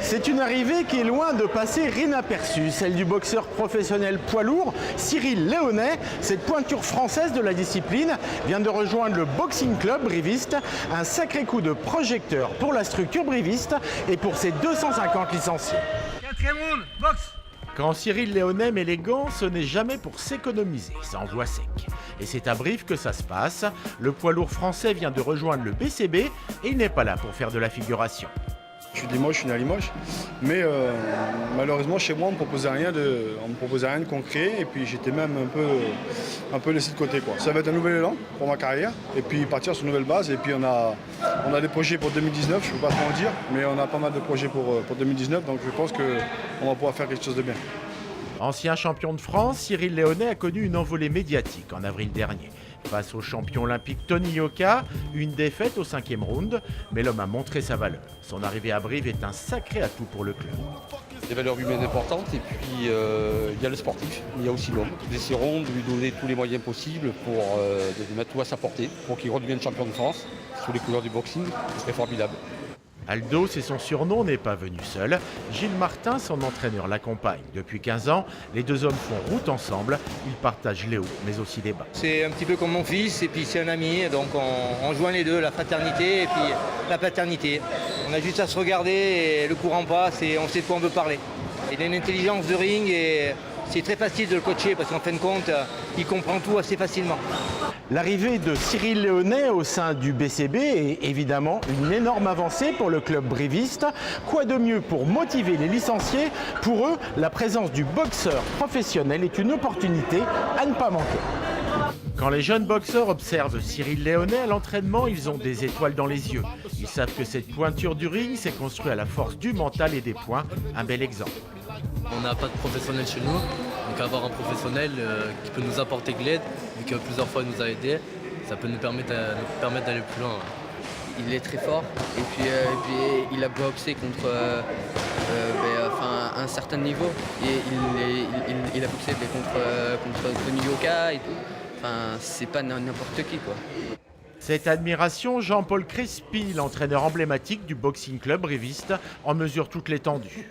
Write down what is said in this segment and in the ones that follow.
C'est une arrivée qui est loin de passer inaperçue, celle du boxeur professionnel poids lourd Cyril Léonet. Cette pointure française de la discipline vient de rejoindre le Boxing Club Briviste. Un sacré coup de projecteur pour la structure briviste et pour ses 250 licenciés. Quatrième round, boxe. Quand Cyril Léonet met les gants, ce n'est jamais pour s'économiser, ça envoie sec. Et c'est à Brive que ça se passe. Le poids lourd français vient de rejoindre le BCB et il n'est pas là pour faire de la figuration. Je suis de Limoges, je suis né à Limoges, mais malheureusement chez moi on ne me proposait rien de concret et puis j'étais même un peu laissé de côté, quoi. Ça va être un nouvel élan pour ma carrière et puis partir sur une nouvelle base et puis on a des projets pour 2019, je ne peux pas trop en dire, mais on a pas mal de projets pour 2019 donc je pense qu'on va pouvoir faire quelque chose de bien. Ancien champion de France, Cyril Léonet a connu une envolée médiatique en avril dernier. Face au champion olympique Tony Yoka, une défaite au 5e round, mais l'homme a montré sa valeur. Son arrivée à Brive est un sacré atout pour le club. Des valeurs humaines importantes et puis il y a le sportif, il y a aussi l'homme. Nous essaierons de lui donner tous les moyens possibles pour de mettre tout à sa portée, pour qu'il redevienne champion de France sous les couleurs du boxing, ce serait formidable. Aldo, c'est son surnom, n'est pas venu seul. Gilles Martin, son entraîneur, l'accompagne. Depuis 15 ans, les deux hommes font route ensemble. Ils partagent les hauts, mais aussi les bas. C'est un petit peu comme mon fils et puis c'est un ami, donc on joint les deux, la fraternité et puis la paternité. On a juste à se regarder et le courant passe et on sait de quoi on veut parler. Il a une intelligence de ring et c'est très facile de le coacher parce qu'en fin de compte, il comprend tout assez facilement. L'arrivée de Cyril Léonet au sein du BCB est évidemment une énorme avancée pour le club briviste. Quoi de mieux pour motiver les licenciés? Pour eux, la présence du boxeur professionnel est une opportunité à ne pas manquer. Quand les jeunes boxeurs observent Cyril Léonet à l'entraînement, ils ont des étoiles dans les yeux. Ils savent que cette pointure du ring s'est construite à la force du mental et des poings. Un bel exemple. On n'a pas de professionnel chez nous, donc avoir un professionnel qui peut nous apporter de l'aide, vu que plusieurs fois il nous a aidés, ça peut nous permettre d'aller plus loin. Il est très fort et puis il a boxé contre un certain niveau. Et il a boxé contre Tony Yoka et tout. Enfin, c'est pas n'importe qui, quoi. Cette admiration, Jean-Paul Crespi, l'entraîneur emblématique du Boxing Club Briviste, en mesure toute l'étendue.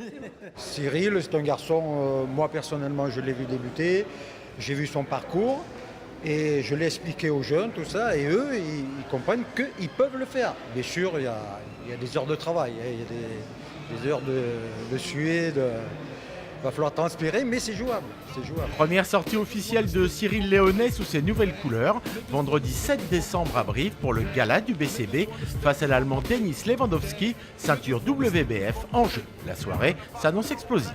Cyril, c'est un garçon, moi personnellement je l'ai vu débuter, j'ai vu son parcours et je l'ai expliqué aux jeunes, tout ça, et eux, ils comprennent qu'ils peuvent le faire. Bien sûr, il y a des heures de travail, il y a des heures de suer, il va falloir transpirer, mais c'est jouable. Première sortie officielle de Cyril Léonet sous ses nouvelles couleurs, vendredi 7 décembre à Brive pour le gala du BCB face à l'Allemand Denis Lewandowski, ceinture WBF en jeu. La soirée s'annonce explosive.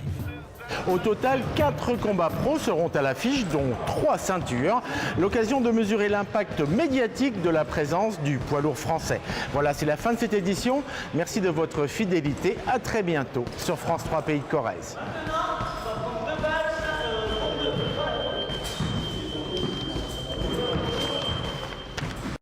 Au total, 4 combats pro seront à l'affiche, dont 3 ceintures. L'occasion de mesurer l'impact médiatique de la présence du poids lourd français. Voilà, c'est la fin de cette édition. Merci de votre fidélité. À très bientôt sur France 3 Pays de Corrèze.